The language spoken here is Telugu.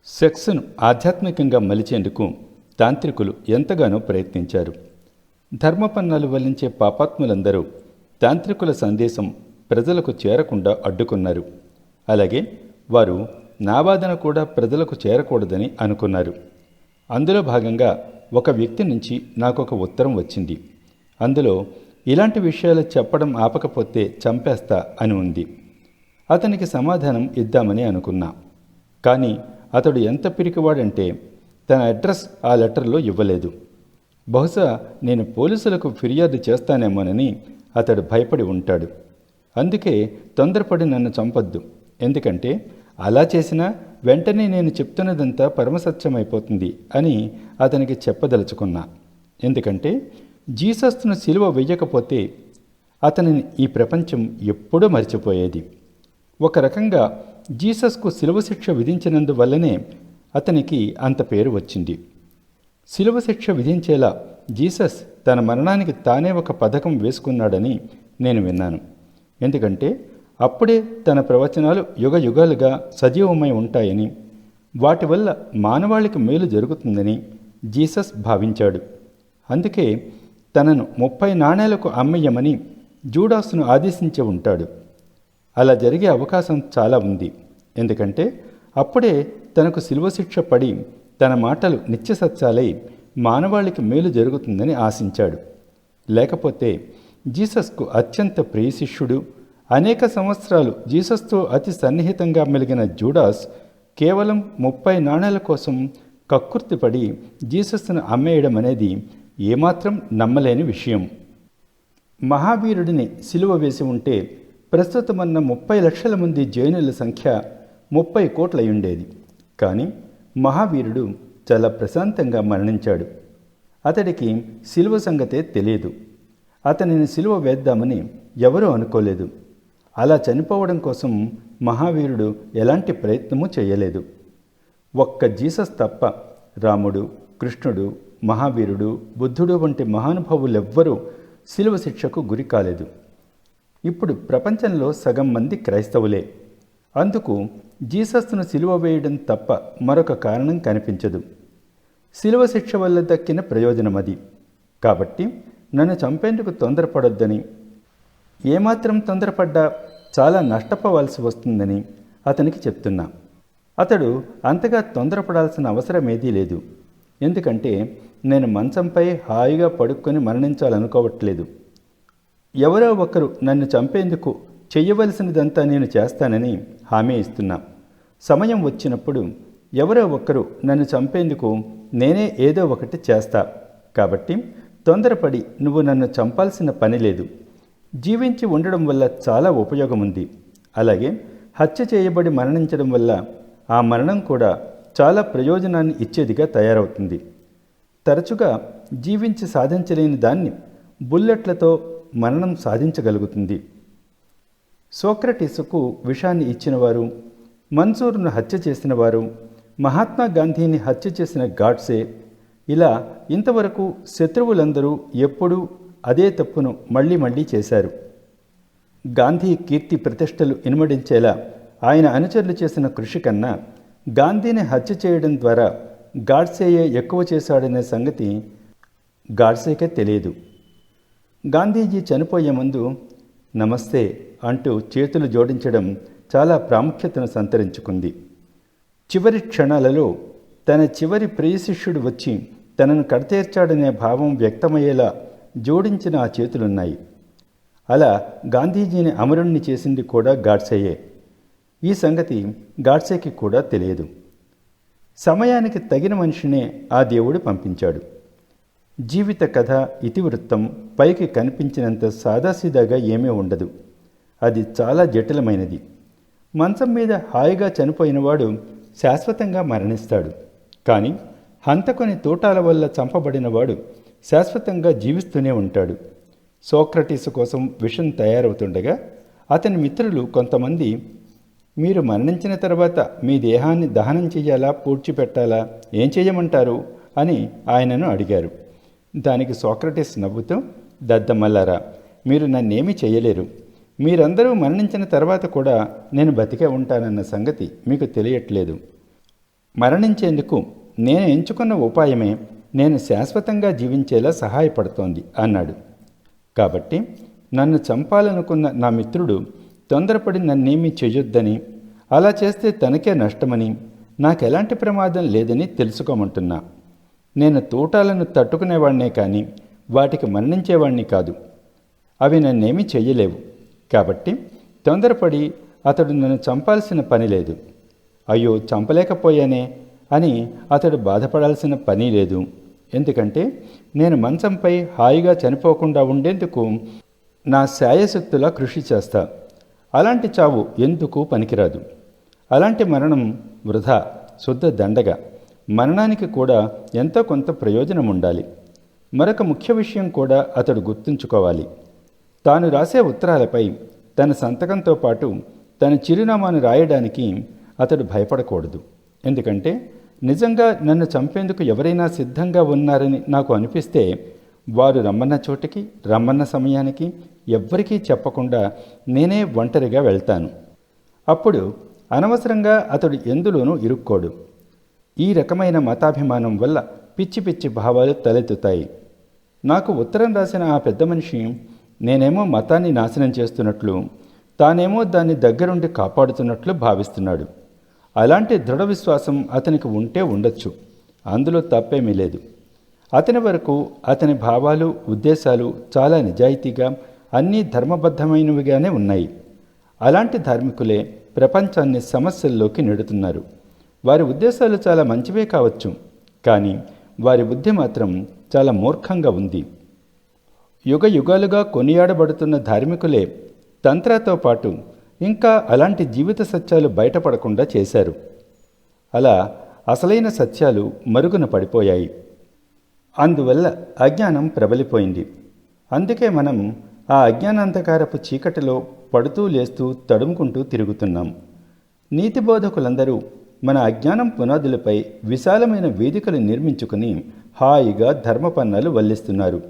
సెక్స్ను ఆధ్యాత్మికంగా మలిచేందుకు తాంత్రికులు ఎంతగానో ప్రయత్నించారు. ధర్మపన్నాలు వల్లించే పాపాత్ములందరూ తాంత్రికుల సందేశం ప్రజలకు చేరకుండా అడ్డుకున్నారు. అలాగే వారు నా వాదన కూడా ప్రజలకు చేరకూడదని అనుకున్నారు. అందులో భాగంగా ఒక వ్యక్తి నుంచి నాకొక ఉత్తరం వచ్చింది. అందులో ఇలాంటి విషయాలు చెప్పడం ఆపకపోతే చంపేస్తా అని ఉంది. అతనికి సమాధానం ఇద్దామని అనుకున్నా. కానీ అతడు ఎంత పిరికివాడంటే తన అడ్రస్ ఆ లెటర్లో ఇవ్వలేదు. బహుశా నేను పోలీసులకు ఫిర్యాదు చేస్తానేమోనని అతడు భయపడి ఉంటాడు. అందుకే తొందరపడి నన్ను చంపొద్దు, ఎందుకంటే అలా చేసినా వెంటనే నేను చెప్తున్నదంతా పరమసత్యమైపోతుంది అని అతనికి చెప్పదలుచుకున్నా. ఎందుకంటే జీసస్ను సిలువ వెయ్యకపోతే అతనిని ఈ ప్రపంచం ఎప్పుడూ మర్చిపోయేది. ఒక రకంగా జీసస్కు శిలువ శిక్ష విధించినందువల్లనే అతనికి అంత పేరు వచ్చింది. శిలువ శిక్ష విధించేలా జీసస్ తన మరణానికి తానే ఒక పథకం వేసుకున్నాడని నేను విన్నాను. ఎందుకంటే అప్పుడే తన ప్రవచనాలు యుగ యుగాలుగా సజీవమై ఉంటాయని, వాటి వల్ల మానవాళికి మేలు జరుగుతుందని జీసస్ భావించాడు. అందుకే తనను 30 నాణేలకు అమ్మయ్యమని జూడాసును ఆదేశించి ఉంటాడు. అలా జరిగే అవకాశం చాలా ఉంది. ఎందుకంటే అప్పుడే తనకు శిలువ శిక్ష పడి తన మాటలు నిత్యసత్యాలై మానవాళికి మేలు జరుగుతుందని ఆశించాడు. లేకపోతే జీసస్కు అత్యంత ప్రియ శిష్యుడు, అనేక సంవత్సరాలు జీసస్తో అతి సన్నిహితంగా మెలిగిన జూడాస్ కేవలం 30 నాణేల కోసం కక్కుర్తిపడి జీసస్ను అమ్మేయడం అనేది ఏమాత్రం నమ్మలేని విషయం. మహావీరుడిని సిలువ వేసి ఉంటే ప్రస్తుతమన్న 30 లక్షల మంది జైనుల సంఖ్య 30 కోట్లయుండేది. కానీ మహావీరుడు చాలా ప్రశాంతంగా మరణించాడు. అతడికి సిలువ సంగతే తెలియదు. అతనిని సిలువ వేద్దామని ఎవరూ అనుకోలేదు. అలా చనిపోవడం కోసం మహావీరుడు ఎలాంటి ప్రయత్నమూ చేయలేదు. ఒక్క జీసస్ తప్ప రాముడు, కృష్ణుడు, మహావీరుడు, బుద్ధుడు వంటి మహానుభావులెవ్వరూ సిలువ శిక్షకు గురి కాలేదు. ఇప్పుడు ప్రపంచంలో సగం మంది క్రైస్తవులే. అందుకు జీసస్ను సిలువ వేయడం తప్ప మరొక కారణం కనిపించదు. సిలువ శిక్ష వల్ల దక్కిన ప్రయోజనం అది. కాబట్టి నన్ను చంపేందుకు తొందరపడొద్దని, ఏమాత్రం తొందరపడ్డా చాలా నష్టపోవాల్సి వస్తుందని అతనికి చెప్తున్నా. అతడు అంతగా తొందరపడాల్సిన అవసరమేదీ లేదు. ఎందుకంటే నేను మంచంపై హాయిగా పడుక్కొని మరణించాలనుకోవట్లేదు. ఎవరో ఒకరు నన్ను చంపేందుకు చెయ్యవలసినదంతా నేను చేస్తానని హామీ ఇస్తున్నా. సమయం వచ్చినప్పుడు ఎవరో ఒకరు నన్ను చంపేందుకు నేనే ఏదో ఒకటి చేస్తా. కాబట్టి తొందరపడి నువ్వు నన్ను చంపాల్సిన పని లేదు. జీవించి ఉండడం వల్ల చాలా ఉపయోగం ఉంది. అలాగే హత్య చేయబడి మరణించడం వల్ల ఆ మరణం కూడా చాలా ప్రయోజనాన్ని ఇచ్చేదిగా తయారవుతుంది. తరచుగా జీవించి సాధించలేని దాన్ని బుల్లెట్లతో మరణం సాధించగలుగుతుంది. సోక్రటీసుకు విషాన్ని ఇచ్చినవారు, మన్సూర్ను హత్య చేసినవారు, మహాత్మా గాంధీని హత్య చేసిన గాడ్సే, ఇలా ఇంతవరకు శత్రువులందరూ ఎప్పుడూ అదే తప్పును మళ్ళీ మళ్ళీ చేశారు. గాంధీ కీర్తి ప్రతిష్టలు ఇనుమడించేలా ఆయన అనుచరులు చేసిన కృషి కన్నా గాంధీని హత్య చేయడం ద్వారా గాడ్సేయే ఎక్కువ చేశాడనే సంగతి గాడ్సేకే తెలియదు. గాంధీజీ చనిపోయే ముందు నమస్తే అంటూ చేతులు జోడించడం చాలా ప్రాముఖ్యతను సంతరించుకుంది. చివరి క్షణాలలో తన చివరి ప్రియ శిష్యుడు వచ్చి తనను కడతేర్చాడనే భావం వ్యక్తమయ్యేలా జోడించిన ఆ చేతులున్నాయి. అలా గాంధీజీని అమరుణ్ణి చేసింది కూడా గాడ్సేయే. ఈ సంగతి గాడ్సేకి కూడా తెలియదు. సమయానికి తగిన మనిషినే ఆ దేవుడు పంపించాడు. జీవిత కథ ఇతివృత్తం పైకి కనిపించినంత సాదాసీదాగా ఏమీ ఉండదు. అది చాలా జటిలమైనది. మంచం మీద హాయిగా చనిపోయినవాడు శాశ్వతంగా మరణిస్తాడు. కానీ హంతకుని తూటాల వల్ల చంపబడినవాడు శాశ్వతంగా జీవిస్తూనే ఉంటాడు. సోక్రటీసు కోసం విషం తయారవుతుండగా అతని మిత్రులు కొంతమంది, మీరు మరణించిన తర్వాత మీ దేహాన్ని దహనం చెయ్యాలా, పూడ్చిపెట్టాలా, ఏం చేయమంటారు అని ఆయనను అడిగారు. దానికి సోక్రటీస్ నవ్వుతూ, దద్దమల్లారా, మీరు నన్నేమీ చేయలేరు. మీరందరూ మరణించిన తర్వాత కూడా నేను బతికే ఉంటానన్న సంగతి మీకు తెలియట్లేదు. మరణించేందుకు నేను ఎంచుకున్న ఉపాయమే నేను శాశ్వతంగా జీవించేలా సహాయపడుతోంది అన్నాడు. కాబట్టి నన్ను చంపాలనుకున్న నా మిత్రుడు తొందరపడి నన్నేమీ చెయ్యొద్దని, అలా చేస్తే తనకే నష్టమని, నాకెలాంటి ప్రమాదం లేదని తెలుసుకోమంటున్నా. నేను తూటాలను తట్టుకునేవాణ్ణే కానీ వాటికి మరణించేవాణ్ణి కాదు. అవి నన్నేమీ చెయ్యలేవు. కాబట్టి తొందరపడి అతడు నన్ను చంపాల్సిన పని లేదు. అయ్యో చంపలేకపోయానే అని అతడు బాధపడాల్సిన పని లేదు. ఎందుకంటే నేను మంచంపై హాయిగా చనిపోకుండా ఉండేందుకు నా శాయశక్తులా కృషి చేస్తా. అలాంటి చావు ఎందుకు పనికిరాదు. అలాంటి మరణం వృధా, శుద్ధ దండగ. మరణానికి కూడా ఎంతో కొంత ప్రయోజనం ఉండాలి. మరొక ముఖ్య విషయం కూడా అతడు గుర్తుంచుకోవాలి. తాను రాసే ఉత్తరాలపై తన సంతకంతో పాటు తన చిరునామాను రాయడానికి అతడు భయపడకూడదు. ఎందుకంటే నిజంగా నన్ను చంపేందుకు ఎవరైనా సిద్ధంగా ఉన్నారని నాకు అనిపిస్తే వారు రమ్మన్న చోటికి, రమ్మన్న సమయానికి ఎవ్వరికీ చెప్పకుండా నేనే ఒంటరిగా వెళ్తాను. అప్పుడు అనవసరంగా అతడు ఎందులోనూ ఇరుక్కోడు. ఈ రకమైన మతాభిమానం వల్ల పిచ్చి పిచ్చి భావాలు తలెత్తుతాయి. నాకు ఉత్తరం రాసిన ఆ పెద్ద మనిషి నేనేమో మతాన్ని నాశనం చేస్తున్నట్లు, తానేమో దాన్ని దగ్గరుండి కాపాడుతున్నట్లు భావిస్తున్నాడు. అలాంటి దృఢ విశ్వాసం అతనికి ఉంటే ఉండొచ్చు, అందులో తప్పేమీ లేదు. అతని వరకు అతని భావాలు, ఉద్దేశాలు చాలా నిజాయితీగా, అన్నీ ధర్మబద్ధమైనవిగానే ఉన్నాయి. అలాంటి ధార్మికులే ప్రపంచాన్ని సమస్యల్లోకి నెడుతున్నారు. వారి ఉద్దేశాలు చాలా మంచివే కావచ్చు, కానీ వారి బుద్ధి మాత్రం చాలా మూర్ఖంగా ఉంది. యుగ యుగాలుగా కొనియాడబడుతున్న ధార్మికులే తంత్రతో పాటు ఇంకా అలాంటి జీవిత సత్యాలు బయటపడకుండా చేశారు. అలా అసలైన సత్యాలు మరుగున పడిపోయాయి. అందువల్ల అజ్ఞానం ప్రబలిపోయింది. అందుకే మనం ఆ అజ్ఞానాంధకారపు చీకటిలో పడుతూ లేస్తూ తడుముకుంటూ తిరుగుతున్నాం. నీతి బోధకులందరూ మన అజ్ఞానం పునాదులపై విశాలమైన వేదికలు నిర్మించుకుని హాయిగా ధర్మపన్నాలు వల్లిస్తున్నారు.